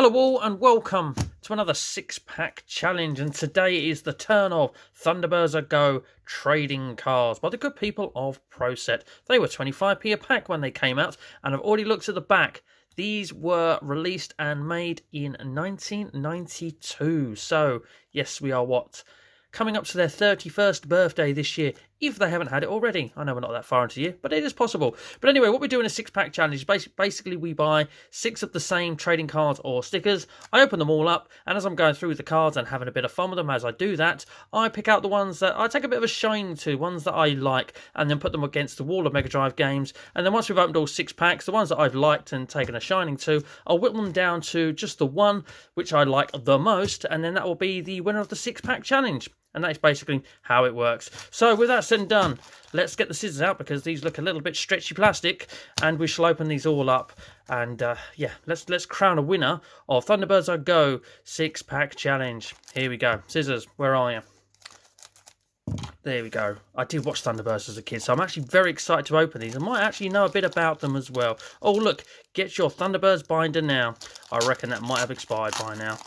Hello all and welcome to another 6-pack challenge, and today is the turn of Thunderbirds A Go trading cards by the good people of ProSet. They were 25p a pack when they came out, and I've already looked at the back. These were released and made in 1992, so yes, we are coming up to their 31st birthday this year, if they haven't had it already. I know we're not that far into the year, but it is possible. But anyway, what we do in a 6-pack challenge is basically we buy 6 of the same trading cards or stickers. I open them all up, and as I'm going through the cards and having a bit of fun with them as I do that, I pick out the ones that I take a bit of a shine to, ones that I like, and then put them against the wall of Mega Drive games. And then once we've opened all 6 packs, the ones that I've liked and taken a shining to, I'll whittle them down to just the one which I like the most, and then that will be the winner of the 6-pack challenge. And that's basically how it works. So with that said and done, let's get the scissors out because these look a little bit stretchy plastic, and we shall open these all up. And yeah, let's crown a winner of Thunderbirds A Go 6-pack challenge. Here we go. Scissors, where are you? There we go. I did watch Thunderbirds as a kid, so I'm actually very excited to open these. I might actually know a bit about them as well. Oh look, get your Thunderbirds binder now. I reckon that might have expired by now.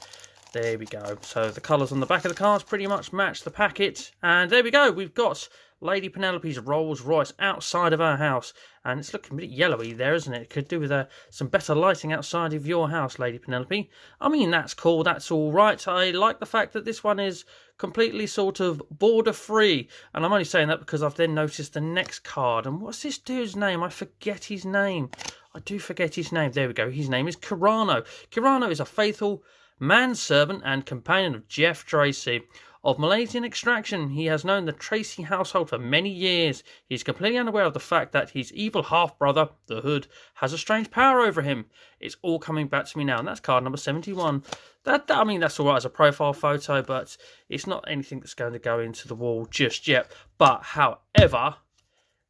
There we go. So the colours on the back of the cards pretty much match the packet. And there we go. We've got Lady Penelope's Rolls Royce outside of our house. And it's looking a bit yellowy there, isn't it? It could do with some better lighting outside of your house, Lady Penelope. I mean, that's cool. That's all right. I like the fact that this one is completely sort of border-free. And I'm only saying that because I've then noticed the next card. And what's this dude's name? I forget his name. I do forget his name. There we go. His name is Kirano. Kirano is a faithful manservant and companion of Jeff Tracy. Of Malaysian extraction, he has known the Tracy household for many years. He is completely unaware of the fact that his evil half-brother, the Hood, has a strange power over him. It's all coming back to me now, and that's card number 71. I mean, that's all right as a profile photo, but it's not anything that's going to go into the wall just yet. But, however,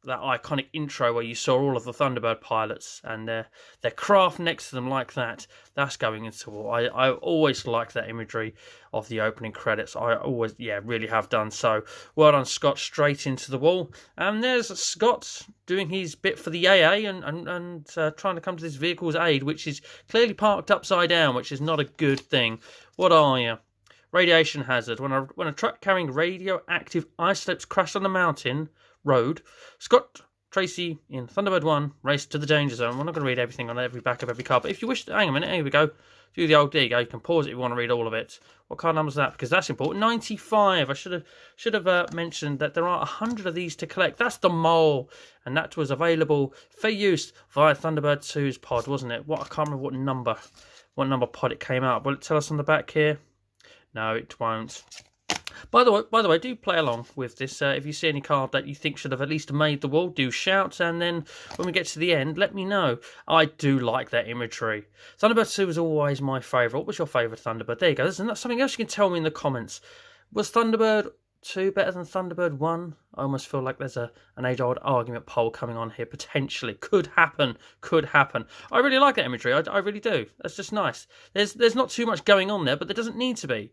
that iconic intro where you saw all of the Thunderbird pilots and their craft next to them like that, that's going into the wall. I always like that imagery of the opening credits. I always, yeah, really have done. So well done, Scott, straight into the wall. And there's Scott doing his bit for the AA and trying to come to this vehicle's aid, which is clearly parked upside down, which is not a good thing. What are you? Radiation hazard. When a truck carrying radioactive isotopes crashed on a mountain road, Scott Tracy in Thunderbird 1 raced to the danger zone. We're not going to read everything on every back of every card, but if you wish to, hang a minute, here we go. Do the old dig. You can pause it if you want to read all of it. What card number is that? Because that's important. 95. I should have mentioned that there are 100 of these to collect. That's the mole, and that was available for use via Thunderbird 2's pod, wasn't it? I can't remember what number pod it came out. Will it tell us on the back here? No, it won't. By the way, do play along with this. If you see any card that you think should have at least made the wall, do shout, and then when we get to the end, let me know. I do like that imagery. Thunderbird 2 was always my favourite. What was your favourite Thunderbird? There you go. Isn't that something else you can tell me in the comments? Was Thunderbird 2 better than Thunderbird 1? I almost feel like there's an age-old argument poll coming on here, potentially. Could happen. I really like that imagery. I really do. That's just nice. There's not too much going on there, but there doesn't need to be.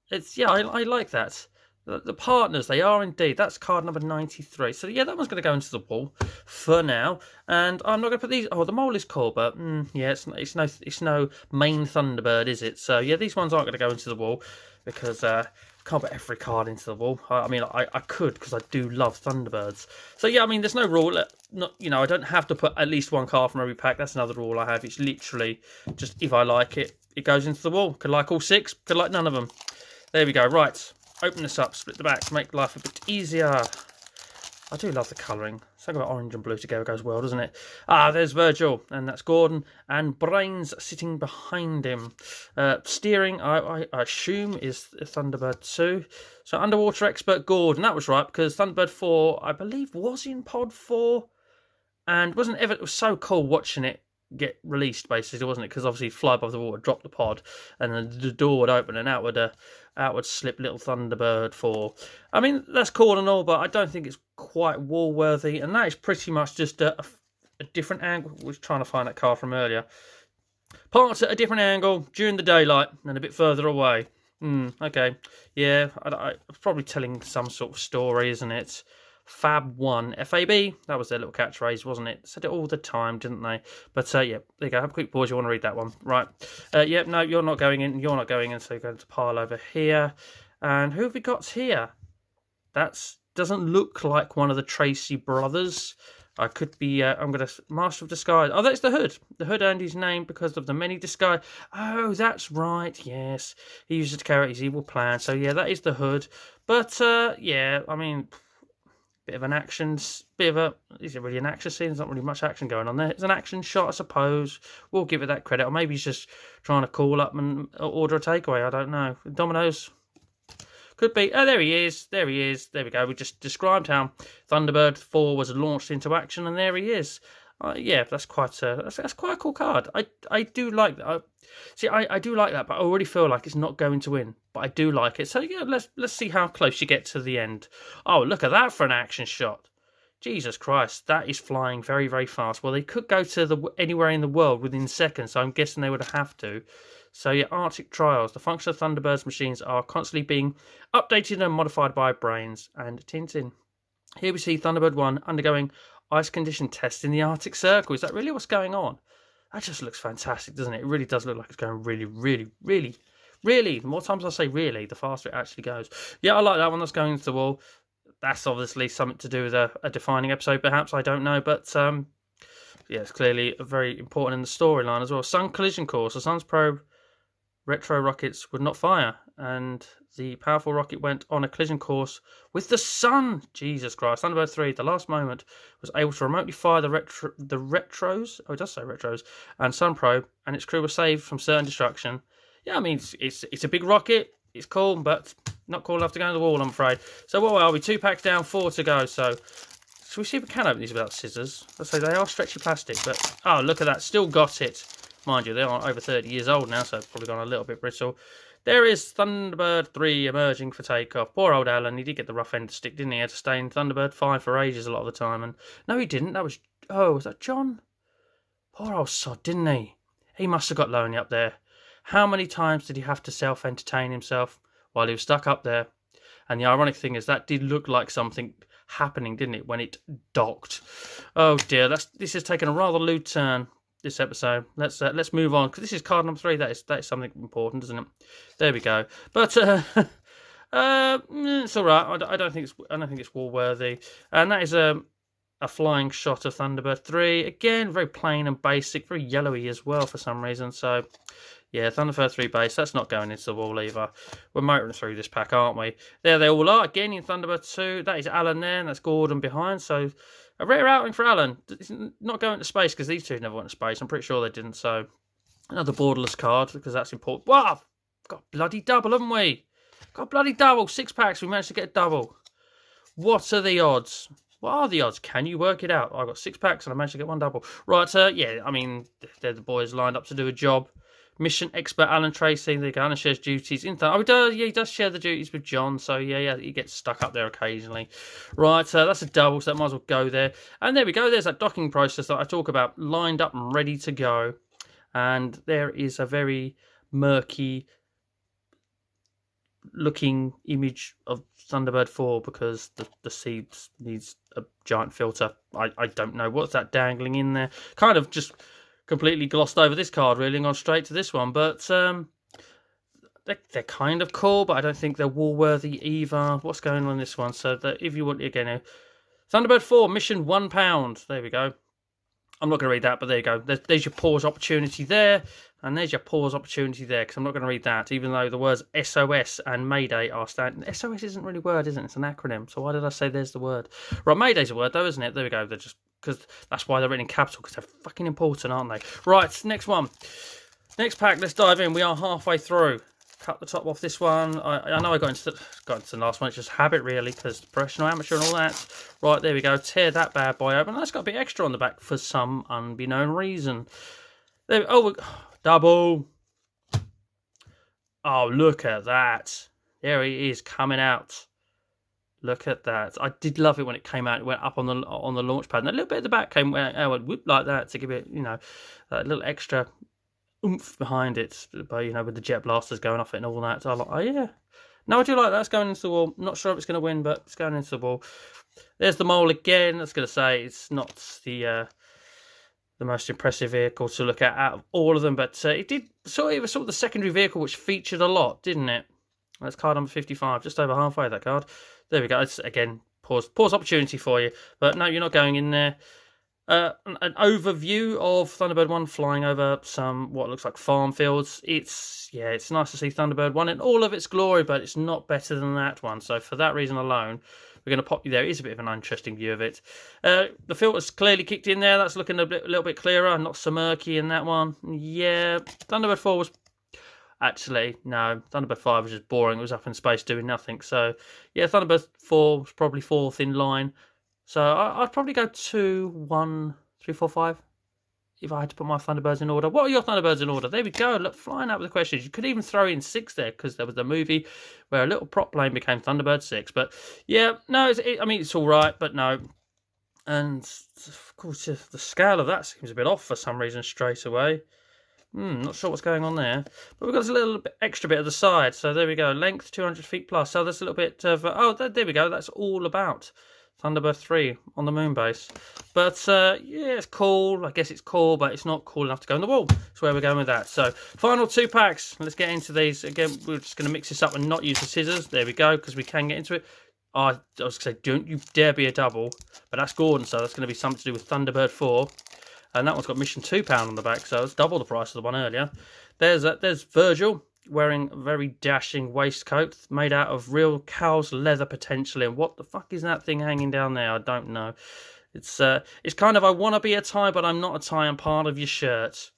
I like that. The partners, they are indeed. That's card number 93. So yeah, that one's going to go into the wall for now. And I'm not going to put these. Oh, the mole is cool, but yeah, it's no main Thunderbird, is it? So yeah, these ones aren't going to go into the wall because can't put every card into the wall. I mean, I could because I do love Thunderbirds. So yeah, I mean, there's no rule. I don't have to put at least one card from every pack. That's another rule I have. It's literally just if I like it, it goes into the wall. Could like all 6. Could like none of them. There we go. Right, open this up, split the back, make life a bit easier. I do love the colouring. Something about orange and blue together goes well, doesn't it? Ah, there's Virgil, and that's Gordon, and Brains sitting behind him. Steering, I assume, is Thunderbird 2. So underwater expert Gordon, that was right, because Thunderbird 4, I believe, was in Pod 4, and it was so cool watching it get released, basically, wasn't it? Because obviously fly above the water, drop the pod, and then the door would open and out would slip little Thunderbird 4. I mean, that's cool and all, but I don't think it's quite wall worthy, and that is pretty much just a different angle. We was trying to find that card from earlier. Parts at a different angle during the daylight and a bit further away. Okay, yeah, I was probably telling some sort of story, isn't it? Fab1, FAB, that was their little catchphrase, wasn't it? Said it all the time, didn't they? But yeah, there you go. Have a quick pause. You want to read that one, right? Yeah, no, you're not going in. You're not going in. So you're going to pile over here. And who have we got here? That doesn't look like one of the Tracy brothers. I could be, I'm going to, Master of Disguise. Oh, that's the Hood. The Hood earned his name because of the many disguise. Oh, that's right, yes. He used it to carry out his evil plan. So, yeah, that is the Hood. But, yeah, I mean, bit of an action, is it really an action scene? There's not really much action going on there. It's an action shot, I suppose. We'll give it that credit. Or maybe he's just trying to call up and order a takeaway. I don't know. Domino's. Could be. Oh, there he is. There he is. There we go. We just described how Thunderbird 4 was launched into action, and there he is. Yeah, that's quite a cool card. I do like that. I do like that, but I already feel like it's not going to win. But I do like it. So yeah, let's see how close you get to the end. Oh, look at that for an action shot. Jesus Christ, that is flying very, very fast. Well, they could go to anywhere in the world within seconds, so I'm guessing they would have to. So yeah, Arctic Trials. The function of Thunderbird's machines are constantly being updated and modified by Brains and Tintin. Here we see Thunderbird 1 undergoing ice condition tests in the Arctic Circle. Is that really what's going on? That just looks fantastic, doesn't it? It really does look like it's going really, really, really, really. The more times I say really, the faster it actually goes. Yeah, I like that one that's going into the wall. That's obviously something to do with a defining episode, perhaps. I don't know, but yeah, it's clearly very important in the storyline as well. Sun collision course. The Sun's probe retro rockets would not fire, and the powerful rocket went on a collision course with the Sun. Jesus Christ. Thunderbird 3, the last moment, was able to remotely fire the retros. Oh, it does say retros. And Sun probe, and its crew were saved from certain destruction. Yeah, I mean, it's a big rocket. It's cool, but not cool enough to go in the wall, I'm afraid. So what are we? 2 packs down, 4 to go. So we see if we can open these without scissors. Let's say they are stretchy plastic, but oh, look at that. Still got it. Mind you, they are over 30 years old now, so it's probably gone a little bit brittle. There is Thunderbird 3 emerging for takeoff. Poor old Alan, he did get the rough end of the stick, didn't he? He had to stay in Thunderbird 5 for ages a lot of the time. And no, he didn't. That was, was that John? Poor old sod, didn't he? He must have got lonely up there. How many times did he have to self-entertain himself while he was stuck up there? And the ironic thing is that did look like something happening, didn't it, when it docked? Oh dear, this has taken a rather lewd turn, this episode. Let's move on, because this is card number 3. That is something important, isn't it? There we go. But it's all right. I don't think it's war worthy. And that is a flying shot of Thunderbird 3. Again, very plain and basic, very yellowy as well for some reason. So yeah, Thunderbird 3 base, that's not going into the wall either. We're motoring through this pack, aren't we? There they all are. Again, in Thunderbird 2, that is Alan there, and that's Gordon behind. So a rare outing for Alan. It's not going to space, because these two never went to space. I'm pretty sure they didn't. So another borderless card, because that's important. Wow, we've got a bloody double, haven't we? Got a bloody double. 6 packs, we managed to get a double. What are the odds? What are the odds? Can you work it out? I got 6 packs, and I managed to get 1 double. Right, yeah, I mean, they're the boys lined up to do a job. Mission expert Alan Tracy. There you go. Alan shares duties in he does share the duties with John. So yeah, he gets stuck up there occasionally. Right, that's a double, so that might as well go there. And there we go. There's that docking process that I talk about, lined up and ready to go. And there is a very murky looking image of Thunderbird 4 because the seeds needs a giant filter. I don't know what's that dangling in there. Kind of just completely glossed over this card really and gone straight to this one, but they're kind of cool, but I don't think they're war-worthy either. What's going on in this one? So that if you want, again, Thunderbird 4, mission £1. There we go. I'm not going to read that, but there you go. There's your pause opportunity there, and there's your pause opportunity there, because I'm not going to read that, even though the words SOS and Mayday are standing. SOS isn't really a word, isn't it? It's an acronym, so why did I say there's the word? Right, Mayday's a word, though, isn't it? There we go. They're just, because that's why they're written in capital, because they're fucking important, aren't they? Right, next one. Next pack, let's dive in. We are halfway through. Cut the top off this one. I know I got into the last one. It's just habit, really, because professional, amateur, and all that. Right, there we go. Tear that bad boy open. That's got a bit extra on the back for some unbeknown reason. There. Double. Oh, look at that. There he is coming out. Look at that. I did love it when it came out. It went up on the launch pad, and a little bit at the back went whoop like that to give it, a little extra oomph behind it, but with the jet blasters going off it and all that. So I like, oh yeah, No, I do like that. It's going into the wall. Not sure if it's going to win, but it's going into the wall. There's the mole again. I was going to say it's not the most impressive vehicle to look at out of all of them, but it did it was sort of the secondary vehicle which featured a lot, didn't it? That's card number 55, just over halfway that card. There we go. It's again pause opportunity for you, but no, you're not going in there. An overview of Thunderbird 1 flying over some what looks like farm fields. It's nice to see Thunderbird 1 in all of its glory, but it's not better than that one. So for that reason alone, we're going to pop you there. It is a bit of an interesting view of it. The filter's clearly kicked in there. That's looking a little bit clearer, not so murky in that one. Yeah, Thunderbird 4 was... Actually, no, Thunderbird 5 was just boring. It was up in space doing nothing. So, yeah, Thunderbird 4 was probably fourth in line. So I'd probably go 2, 1, 3, 4, 5 if I had to put my Thunderbirds in order. What are your Thunderbirds in order? There we go. Look, flying out with the questions. You could even throw in 6 there because there was the movie where a little prop plane became Thunderbird 6. But yeah, no, it's all right, but no. And of course, the scale of that seems a bit off for some reason straight away. Not sure what's going on there. But we've got a little bit extra bit at the side. So there we go. Length 200 feet plus. So there's a little bit of... there we go. That's all about Thunderbird 3 on the moon base. But yeah, it's cool. I guess it's cool, but it's not cool enough to go in the wall. That's where we're going with that. So final 2 packs. Let's get into these. Again, we're just going to mix this up and not use the scissors. There we go, because we can get into it. I was going to say, don't you dare be a double. But that's Gordon, so that's going to be something to do with Thunderbird 4. And that one's got mission £2 on the back, so it's double the price of the one earlier. There's Virgil wearing a very dashing waistcoat made out of real cow's leather potentially. And what the fuck is that thing hanging down there? I don't know. It's kind of, I want to be a tie, but I'm not a tie. I'm part of your shirt.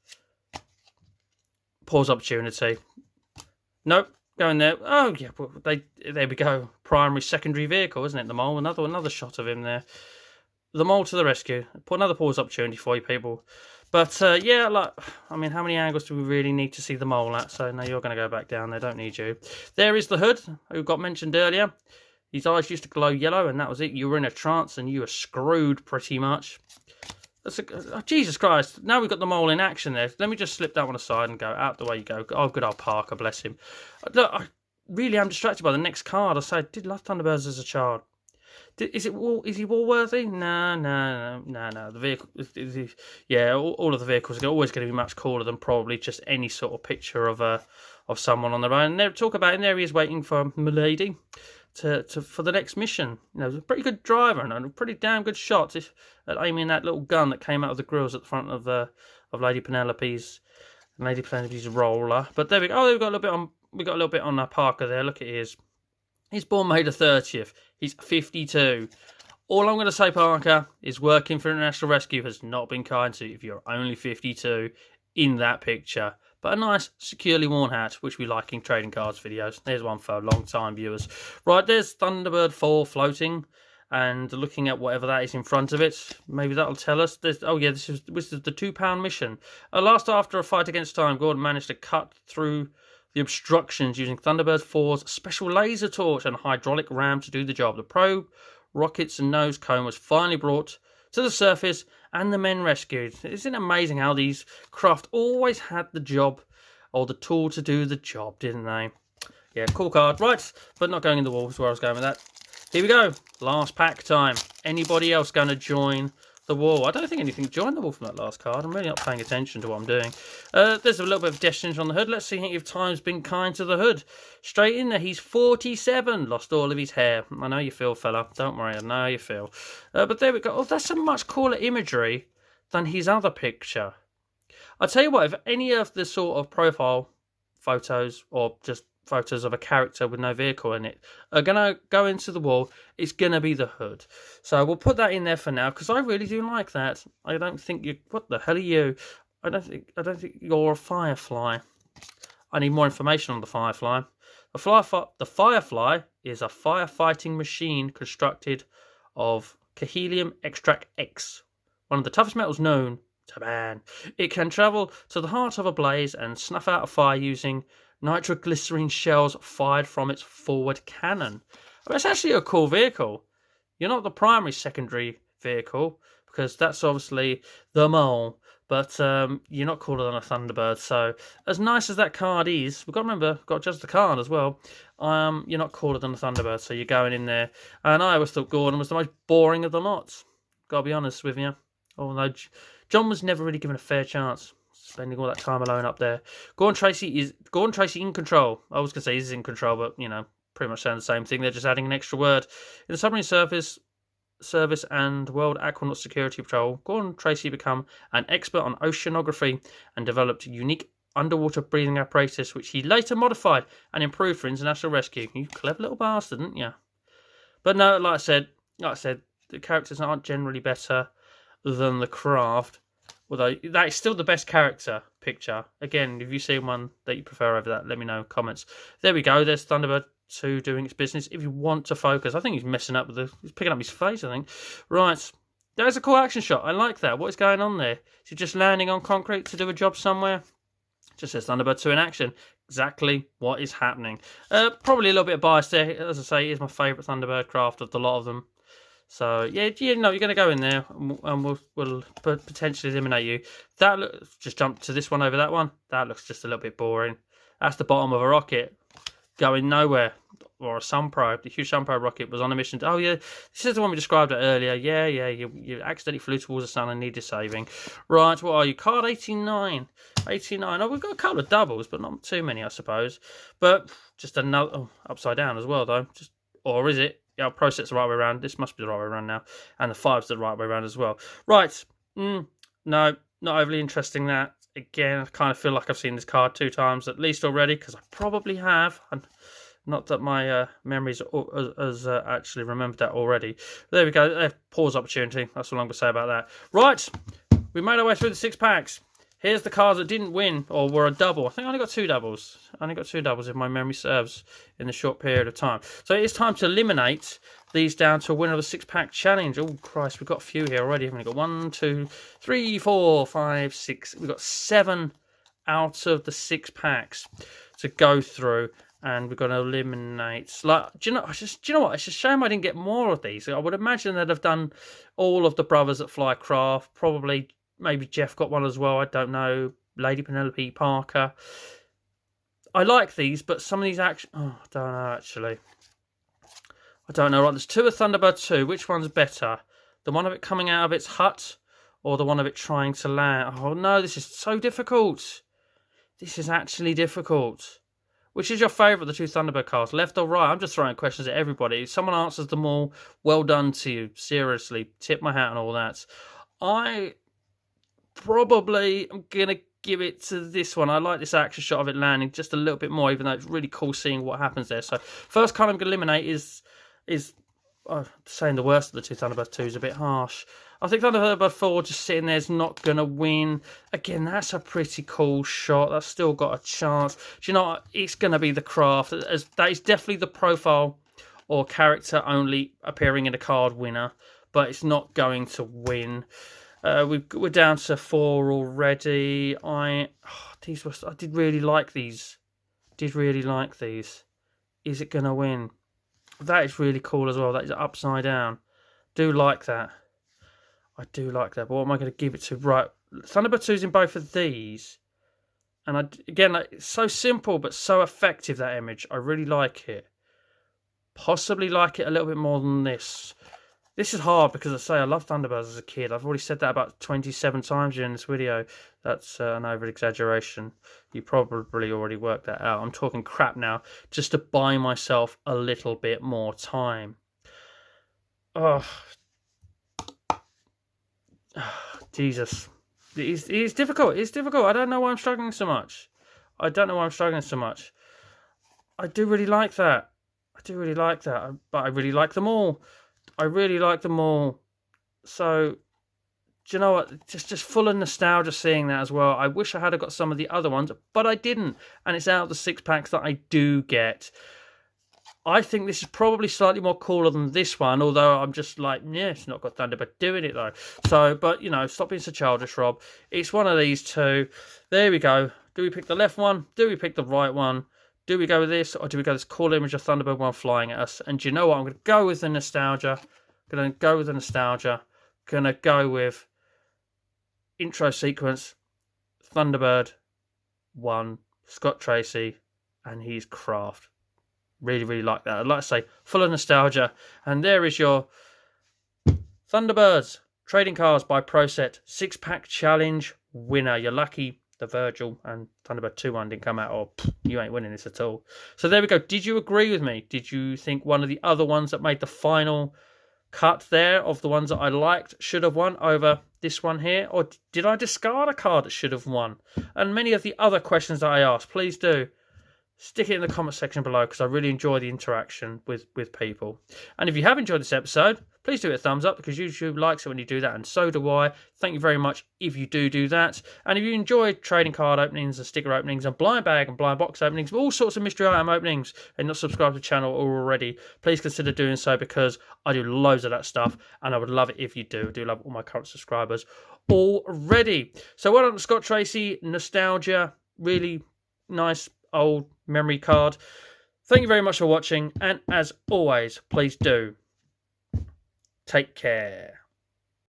Pause opportunity. Nope. Go in there. Oh yeah, well, there we go. Primary, secondary vehicle, isn't it? The mole. Another shot of him there. The mole to the rescue. Put another pause opportunity for you people. But yeah, like, I mean, how many angles do we really need to see the mole at? So no, you're going to go back down there. Don't need you. There is the hood, who got mentioned earlier. His eyes used to glow yellow, and that was it. You were in a trance, and you were screwed pretty much. Oh, Jesus Christ. Now we've got the mole in action there. Let me just slip that one aside and go out the way you go. Oh, good old Parker, bless him. Look, I really am distracted by the next card. I say, I did love Thunderbirds as a child. Is he Woolworthy? No. The vehicle, yeah, all of the vehicles are always going to be much cooler than probably just any sort of picture of someone on their own. And they talk about in there he is waiting for Milady for the next mission. You know, he's a pretty good driver and a pretty damn good shot at aiming that little gun that came out of the grills at the front of Lady Penelope's roller. But there we go. Oh, we got a little bit on Parker there. Look at his. He's born May the 30th. He's 52. All I'm going to say, Parker, is working for International Rescue has not been kind to you if you're only 52 in that picture. But a nice, securely worn hat, which we like in trading cards videos. There's one for long-time viewers. Right, there's Thunderbird 4 floating and looking at whatever that is in front of it. Maybe that'll tell us. This is the £2 mission. Last after a fight against time, Gordon managed to cut through the obstructions using Thunderbird 4's special laser torch and hydraulic ram to do the job. The probe, rockets and nose cone was finally brought to the surface and the men rescued. Isn't it amazing how these craft always had the job or the tool to do the job, didn't they? Yeah, cool card. Right, but not going in the wall is where I was going with that. Here we go. Last pack time. Anybody else going to join the wall? I don't think anything joined the wall from that last card. I'm really not paying attention to what I'm doing. There's a little bit of destiny on the hood. Let's see if time's been kind to the hood. Straight in there. He's 47. Lost all of his hair. I know you feel, fella. Don't worry. I know how you feel. But there we go. Oh, that's a much cooler imagery than his other picture. I'll tell you what, if any of the sort of profile photos or just photos of a character with no vehicle in it are going to go into the wall, it's going to be the hood. So we'll put that in there for now because I really do like that. I don't think you... What the hell are you? I don't think you're a firefly. I need more information on the firefly. The firefly is a firefighting machine constructed of Kahelium Extract X, one of the toughest metals known to man. It can travel to the heart of a blaze and snuff out a fire using nitroglycerine shells fired from its forward cannon. I mean, it's actually a cool vehicle. You're not the primary secondary vehicle because that's obviously the mole. But you're not cooler than a Thunderbird. So as nice as that card is, we've got to remember, got to judge the card as well. You're not cooler than a Thunderbird, so you're going in there. And I always thought Gordon was the most boring of the lots. Got to be honest with you. Although John was never really given a fair chance, spending all that time alone up there. Gordon Tracy in control. I was going to say he's in control, but pretty much saying the same thing. They're just adding an extra word. In the submarine service and World Aquanaut Security Patrol, Gordon Tracy became an expert on oceanography and developed a unique underwater breathing apparatus, which he later modified and improved for international rescue. You clever little bastard, didn't you? But no, like I said, the characters aren't generally better than the craft. Although that is still the best character picture. Again, if you see one that you prefer over that, let me know in comments. There we go. There's Thunderbird 2 doing its business. If you want to focus, I think he's messing up with he's picking up his face, I think. Right. There's a cool action shot. I like that. What is going on there? Is he just landing on concrete to do a job somewhere? Just says Thunderbird 2 in action. Exactly what is happening. Probably a little bit biased there. As I say, it is my favourite Thunderbird craft of the lot of them. So, yeah, you're going to go in there and we'll potentially eliminate you. Just jump to this one over that one. That looks just a little bit boring. That's the bottom of a rocket going nowhere. Or a Sunprobe. The huge Sunprobe rocket was on a mission. Oh, yeah, this is the one we described earlier. Yeah, you accidentally flew towards the sun and needed saving. Right, what are you? Card 89. 89. Oh, we've got a couple of doubles, but not too many, I suppose. But just another... upside down as well, though. Or is it? Yeah, I'll process the right way around. This must be the right way around now. And the 5's the right way around as well. Right. No, not overly interesting that. Again, I kind of feel like I've seen this card 2 times at least already, because I probably have. Not that my memories has actually remembered that already. There we go. Pause opportunity. That's all I'm going to say about that. Right. We made our way through the 6 packs. Here's the cards that didn't win or were a double. I think I only got 2 doubles. If my memory serves in the short period of time. So it is time to eliminate these down to a winner of the 6-pack challenge. Oh, Christ, we've got a few here already. Haven't we? Got 1, 2, 3, 4, 5, 6. We've got 7 out of the 6 packs to go through. And we're going to eliminate... do you know what? It's a shame I didn't get more of these. I would imagine they'd have done all of the brothers that fly craft. Probably... maybe Jeff got one as well. I don't know. Lady Penelope Parker. I like these, but some of these action... oh, I don't know, actually. I don't know. Right, there's 2 of Thunderbird 2. Which one's better? The one of it coming out of its hut or the one of it trying to land? Oh, no, this is so difficult. This is actually difficult. Which is your favourite of the 2 Thunderbird cards? Left or right? I'm just throwing questions at everybody. If someone answers them all, well done to you. Seriously. Tip my hat and all that. I... probably I'm going to give it to this one. I like this action shot of it landing just a little bit more, even though it's really cool seeing what happens there. So first card I'm going to eliminate is saying the worst of the 2 Thunderbird 2 is a bit harsh. I think Thunderbird 4 just sitting there is not going to win. Again, that's a pretty cool shot. That's still got a chance. Do you know what? It's going to be the craft. That is definitely the profile or character only appearing in a card winner, but it's not going to win. We're down to 4 already. I did really like these. Is it going to win? That is really cool as well. That is upside down. Do like that. I do like that. But what am I going to give it to? Right. Thunderbird 2's in both of these. And again, it's so simple but so effective, that image. I really like it. Possibly like it a little bit more than this. This is hard because I say I loved Thunderbirds as a kid. I've already said that about 27 times during this video. That's an over-exaggeration. You probably already worked that out. I'm talking crap now just to buy myself a little bit more time. Oh, Jesus. It's difficult. It's difficult. I don't know why I'm struggling so much. I do really like that. But I really like them all. So, do you know what? Just full of nostalgia seeing that as well. I wish I had got some of the other ones, but I didn't. And it's out of the 6 packs that I do get. I think this is probably slightly more cooler than this one, although I'm just like, yeah, it's not got Thunderbird doing it though. So, but stop being so childish, Rob. It's one of these 2. There we go. Do we pick the left one? Do we pick the right one? Do we go with this, or do we go with this cool image of Thunderbird 1 flying at us? And do you know what? I'm going to go with the nostalgia. Going to go with intro sequence, Thunderbird won, Scott Tracy and his craft. Really, really like that. I'd like to say, full of nostalgia. And there is your Thunderbirds trading cards by ProSet 6-pack challenge winner. You're lucky the Virgil and Thunderbird 2-1 didn't come out, or you ain't winning this at all. So there we go. Did you agree with me? Did you think one of the other ones that made the final cut there of the ones that I liked should have won over this one here? Or did I discard a card that should have won? And many of the other questions that I asked, please do stick it in the comment section below, because I really enjoy the interaction with people. And if you have enjoyed this episode, please do it a thumbs up, because YouTube likes it when you do that, and so do I. Thank you very much if you do that. And if you enjoyed trading card openings and sticker openings and blind bag and blind box openings, all sorts of mystery item openings, and not subscribed to the channel already, please consider doing so, because I do loads of that stuff and I would love it if you do. I do love all my current subscribers already. So well done to Scott Tracy. Nostalgia, really nice old memory card. Thank you very much for watching, and as always, please do take care.